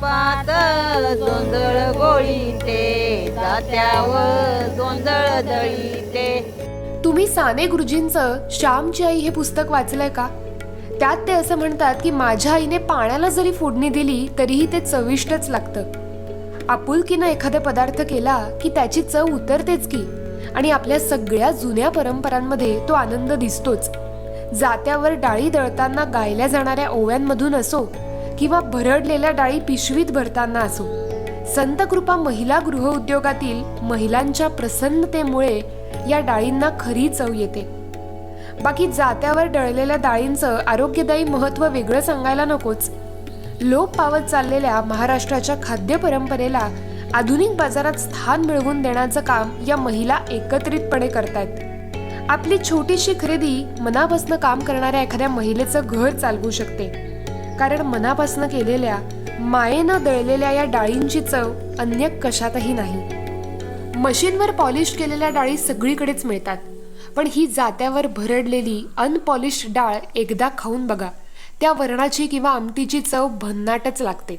तुपात जोंधळ गोळीते, जात्यावर जोंधळ दळीते. तुम्ही साने गुरुजींचं श्यामची आई हे पुस्तक वाचलंय का? त्यात ते असं म्हणतात की माझ्या आईने पाण्याला जरी फोडणी दिली तरीही ते चविष्टच लागतं. आपुलकीनं एखादा पदार्थ केला की त्याची चव उतरतेच की, आणि आपल्या सगळ्या जुन्या परंपरांमध्ये तो आनंद दिसतोच. जात्यावर डाळी दळताना गायल्या जाणाऱ्या ओव्यांमधून असो किंवा भरडलेल्या डाळी पिशवीत भरताना असो, संतकृपा महिला गृहउद्योगातील महिलांच्या प्रसन्नतेमुळे या डाळींना खरी चव येते. बाकी जात्यावर दळलेल्या डाळींचं आरोग्यदायी महत्त्व वेगळं सांगायला नकोच. लोप पावत चाललेल्या महाराष्ट्राच्या खाद्य परंपरेला आधुनिक बाजारात स्थान मिळवून देण्याचं काम या महिला एकत्रितपणे करतायत. आपली छोटीशी खरेदी मनापासून काम करणाऱ्या एखाद्या महिलेचं घर चालवू शकते, कारण मनापासून केलेल्या मायेनं दळलेल्या या डाळींची चव अन्य कशातही नाही. मशीनवर पॉलिश केलेल्या डाळी सगळीकडेच मिळतात, पण ही जात्यावर भरडलेली अनपॉलिश्ड डाळ एकदा खाऊन बघा, त्या वरणाची किंवा आमटीची चव भन्नाटच लागते.